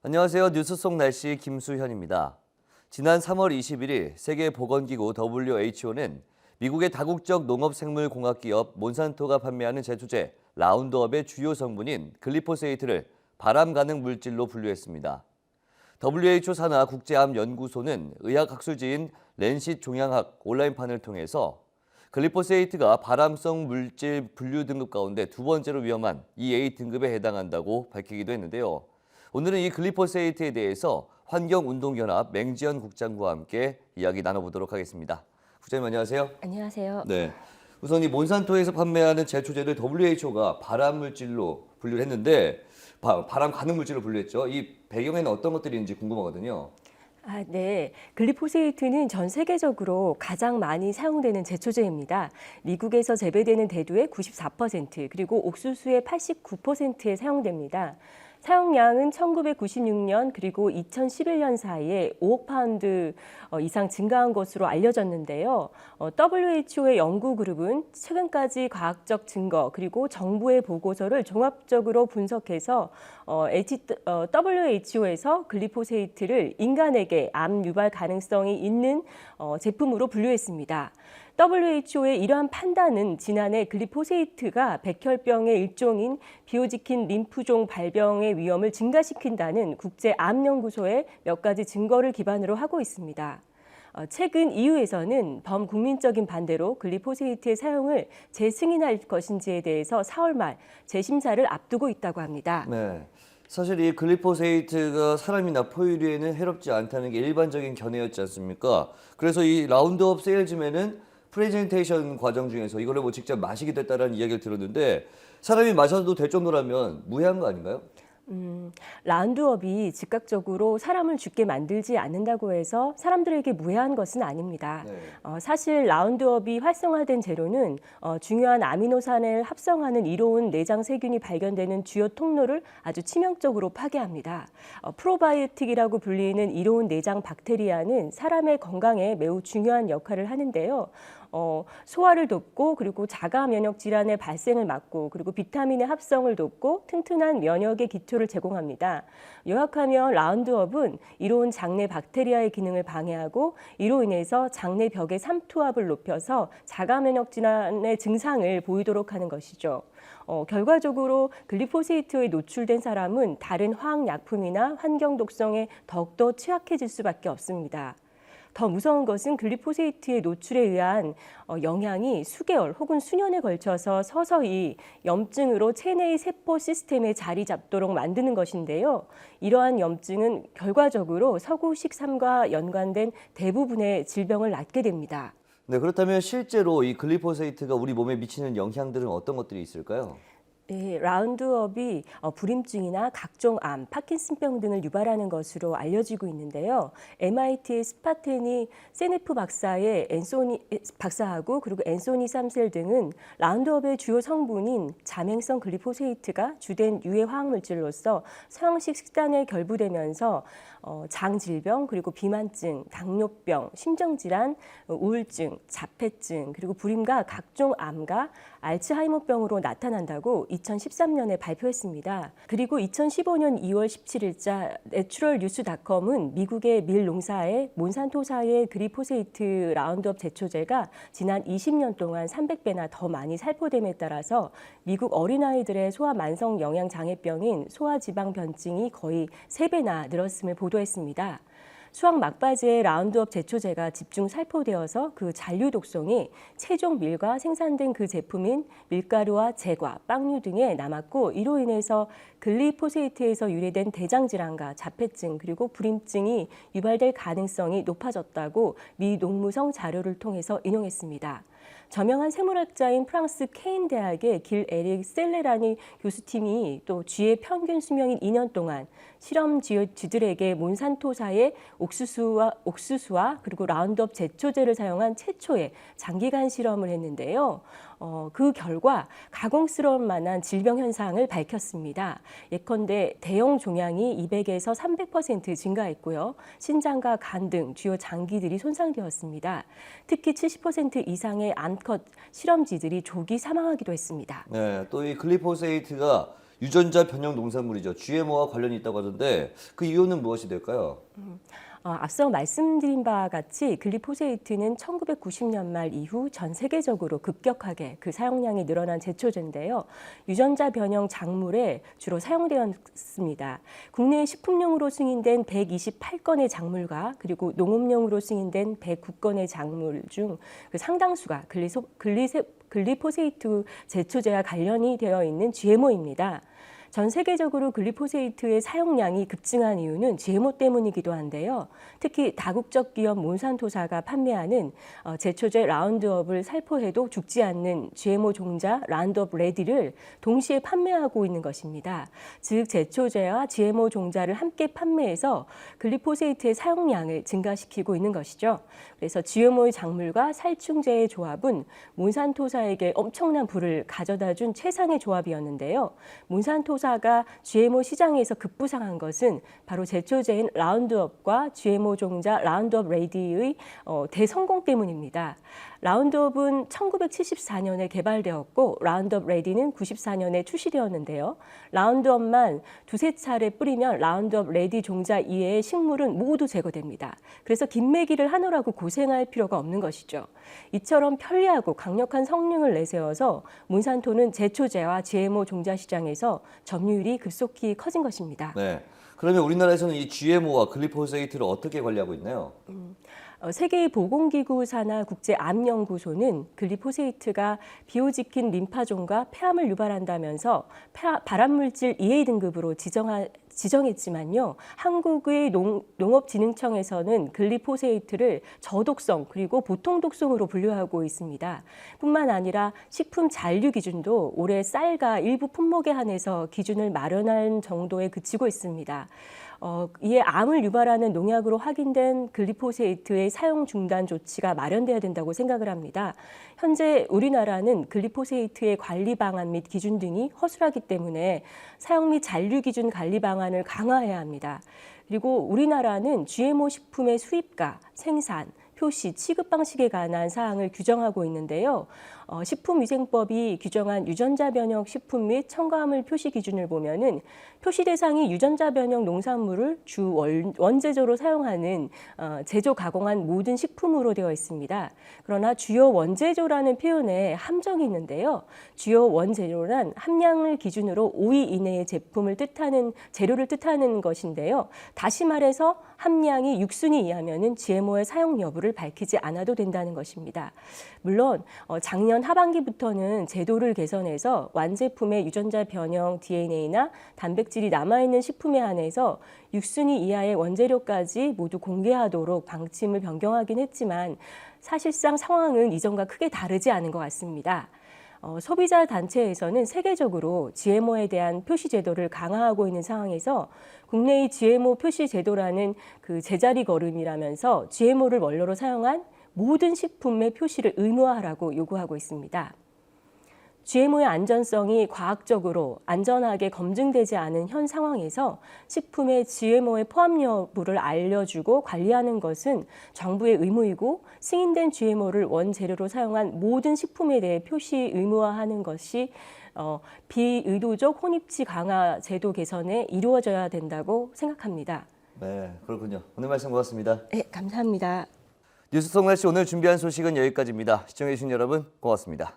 안녕하세요. 뉴스 속 날씨 김수현입니다. 지난 3월 21일 세계보건기구 WHO는 미국의 다국적 농업생물공학 기업 몬산토가 판매하는 제초제 라운드업의 주요 성분인 글리포세이트를 발암 가능 물질로 분류했습니다. WHO 산하 국제암연구소는 의학학술지인 랜싯 종양학 온라인판을 통해서 글리포세이트가 발암성 물질 분류 등급 가운데 두 번째로 위험한 EA 등급에 해당한다고 밝히기도 했는데요. 오늘은 이 글리포세이트에 대해서 환경운동연합 맹지연 국장과 함께 이야기 나눠보도록 하겠습니다. 국장님 안녕하세요. 안녕하세요. 네. 우선 이 몬산토에서 판매하는 제초제를 WHO가 발암 물질로 분류를 했는데 발암 가능 물질로 분류했죠. 이 배경에는 어떤 것들이 있는지 궁금하거든요. 네. 글리포세이트는 전 세계적으로 가장 많이 사용되는 제초제입니다. 미국에서 재배되는 대두의 94%, 그리고 옥수수의 89%에 사용됩니다. 사용량은 1996년 그리고 2011년 사이에 5억 파운드 이상 증가한 것으로 알려졌는데요. WHO의 연구그룹은 최근까지 과학적 증거 그리고 정부의 보고서를 종합적으로 분석해서 WHO에서 글리포세이트를 인간에게 암 유발 가능성이 있는 제품으로 분류했습니다. WHO의 이러한 판단은 지난해 글리포세이트가 백혈병의 일종인 비오지킨 림프종 발병의 위험을 증가시킨다는 국제암연구소의 몇 가지 증거를 기반으로 하고 있습니다. 최근 EU에서는 범국민적인 반대로 글리포세이트의 사용을 재승인할 것인지에 대해서 4월 말 재심사를 앞두고 있다고 합니다. 네. 사실 이 글리포세이트가 사람이나 포유류에는 해롭지 않다는 게 일반적인 견해였지 않습니까? 그래서 이 라운드업 세일즈맨은 프레젠테이션 과정 중에서 이거를 뭐 직접 마시기도 했다는 이야기를 들었는데 사람이 마셔도 될 정도라면 무해한 거 아닌가요? 라운드업이 즉각적으로 사람을 죽게 만들지 않는다고 해서 사람들에게 무해한 것은 아닙니다. 네. 사실 라운드업이 활성화된 재료는 중요한 아미노산을 합성하는 이로운 내장 세균이 발견되는 주요 통로를 아주 치명적으로 파괴합니다. 프로바이오틱이라고 불리는 이로운 내장 박테리아는 사람의 건강에 매우 중요한 역할을 하는데요. 소화를 돕고 그리고 자가 면역 질환의 발생을 막고 그리고 비타민의 합성을 돕고 튼튼한 면역의 기초를 제공합니다. 요약하면 라운드업은 이로운 장내 박테리아의 기능을 방해하고 이로 인해서 장내 벽의 삼투압을 높여서 자가 면역 질환의 증상을 보이도록 하는 것이죠. 결과적으로 글리포세이트에 노출된 사람은 다른 화학약품이나 환경 독성에 더욱더 취약해질 수밖에 없습니다. 더 무서운 것은 글리포세이트의 노출에 의한 영향이 수개월 혹은 수년에 걸쳐서 서서히 염증으로 체내의 세포 시스템에 자리 잡도록 만드는 것인데요. 이러한 염증은 결과적으로 서구식삼과 연관된 대부분의 질병을 낳게 됩니다. 네, 그렇다면 실제로 이 글리포세이트가 우리 몸에 미치는 영향들은 어떤 것들이 있을까요? 네, 라운드업이 불임증이나 각종 암, 파킨슨병 등을 유발하는 것으로 알려지고 있는데요. MIT의 스파테니 세네프 박사하고 그리고 앤소니 삼셀 등은 라운드업의 주요 성분인 자맹성 글리포세이트가 주된 유해 화학물질로서 서양식 식단에 결부되면서 장 질병, 그리고 비만증, 당뇨병, 심정질환, 우울증, 자폐증, 그리고 불임과 각종 암과 알츠하이머병으로 나타난다고 2013년에 발표했습니다. 그리고 2015년 2월 17일자 내추럴뉴스닷컴은 미국의 밀 농사의 몬산토사의 글리포세이트 라운드업 제초제가 지난 20년 동안 300배나 더 많이 살포됨에 따라서 미국 어린아이들의 소아 만성 영양 장애병인 소아지방변증이 거의 3배나 늘었음을 보도했습니다. 수확 막바지에 라운드업 제초제가 집중 살포되어서 그 잔류 독성이 최종 밀과 생산된 그 제품인 밀가루와 제과, 빵류 등에 남았고 이로 인해서 글리포세이트에서 유래된 대장질환과 자폐증 그리고 불임증이 유발될 가능성이 높아졌다고 미 농무성 자료를 통해서 인용했습니다. 저명한 생물학자인 프랑스 케인 대학의 길 에릭 셀레라니 교수팀이 또 쥐의 평균 수명인 2년 동안 실험 쥐들에게 몬산토사의 옥수수와 그리고 라운드업 제초제를 사용한 최초의 장기간 실험을 했는데요. 그 결과 가공스러울 만한 질병 현상을 밝혔습니다. 예컨대 대형 종양이 200에서 300% 증가했고요. 신장과 간 등 주요 장기들이 손상되었습니다. 특히 70% 이상의 암컷 실험쥐들이 조기 사망하기도 했습니다. 네, 또 이 글리포세이트가 유전자 변형 농산물이죠. GMO와 관련이 있다고 하던데 그 이유는 무엇이 될까요? 앞서 말씀드린 바와 같이 글리포세이트는 1990년 말 이후 전 세계적으로 급격하게 그 사용량이 늘어난 제초제인데요. 유전자 변형 작물에 주로 사용되었습니다. 국내 식품용으로 승인된 128건의 작물과 그리고 농업용으로 승인된 109건의 작물 중 그 상당수가 글리포세이트 제초제와 관련이 되어 있는 GMO입니다. 전 세계적으로 글리포세이트의 사용량이 급증한 이유는 GMO 때문이기도 한데요. 특히 다국적 기업 몬산토사가 판매하는 제초제 라운드업을 살포해도 죽지 않는 GMO 종자 라운드업 레디를 동시에 판매하고 있는 것입니다. 즉 제초제와 GMO 종자를 함께 판매해서 글리포세이트의 사용량을 증가시키고 있는 것이죠. 그래서 GMO의 작물과 살충제의 조합은 몬산토사에게 엄청난 부를 가져다준 최상의 조합이었는데요. 몬산토사가 GMO 시장에서 급부상한 것은 바로 제초제인 라운드업과 GMO 종자 라운드업 레디의 대성공 때문입니다. 라운드업은 1974년에 개발되었고 라운드업 레디는 94년에 출시되었는데요. 라운드업만 두세 차례 뿌리면 라운드업 레디 종자 이외의 식물은 모두 제거됩니다. 그래서 김매기를 하느라고 고생할 필요가 없는 것이죠. 이처럼 편리하고 강력한 성능을 내세워서 몬산토는 제초제와 GMO 종자 시장에서 점유율이 급속히 커진 것입니다. 네. 그러면 우리나라에서는 이 GMO와 글리포세이트를 어떻게 관리하고 있나요? 세계보건기구 산하 국제암연구소는 글리포세이트가 비오지킨 림파종과 폐암을 유발한다면서 발암물질 2A 등급으로 지정했지만요. 한국의 농업진흥청에서는 글리포세이트를 저독성 그리고 보통독성으로 분류하고 있습니다. 뿐만 아니라 식품 잔류 기준도 올해 쌀과 일부 품목에 한해서 기준을 마련한 정도에 그치고 있습니다. 이에 암을 유발하는 농약으로 확인된 글리포세이트의 사용 중단 조치가 마련돼야 된다고 생각을 합니다. 현재 우리나라는 글리포세이트의 관리 방안 및 기준 등이 허술하기 때문에 사용 및 잔류 기준 관리 방안을 강화해야 합니다. 그리고 우리나라는 GMO 식품의 수입과 생산, 표시, 취급 방식에 관한 사항을 규정하고 있는데요. 식품위생법이 규정한 유전자 변형 식품 및 첨가물 표시 기준을 보면은 표시 대상이 유전자 변형 농산물을 주 원재료로 사용하는 제조 가공한 모든 식품으로 되어 있습니다. 그러나 주요 원재료라는 표현에 함정이 있는데요. 주요 원재료란 함량을 기준으로 5위 이내의 제품을 뜻하는 재료를 뜻하는 것인데요. 다시 말해서 함량이 6순위 이하면은 GMO의 사용 여부를 밝히지 않아도 된다는 것입니다. 물론 작년 하반기부터는 제도를 개선해서 완제품의 유전자 변형 DNA나 단백질이 남아있는 식품에 한해서 6순위 이하의 원재료까지 모두 공개하도록 방침을 변경하긴 했지만 사실상 상황은 이전과 크게 다르지 않은 것 같습니다. 소비자 단체에서는 세계적으로 GMO에 대한 표시 제도를 강화하고 있는 상황에서 국내의 GMO 표시 제도라는 그 제자리 걸음이라면서 GMO를 원료로 사용한 모든 식품의 표시를 의무화하라고 요구하고 있습니다. GMO의 안전성이 과학적으로 안전하게 검증되지 않은 현 상황에서 식품의 GMO의 포함 여부를 알려주고 관리하는 것은 정부의 의무이고 승인된 GMO를 원재료로 사용한 모든 식품에 대해 표시 의무화하는 것이 비의도적 혼입치 강화 제도 개선에 이루어져야 된다고 생각합니다. 네, 그렇군요. 오늘 말씀 고맙습니다. 네, 감사합니다. 뉴스 송날씨 오늘 준비한 소식은 여기까지입니다. 시청해주신 여러분 고맙습니다.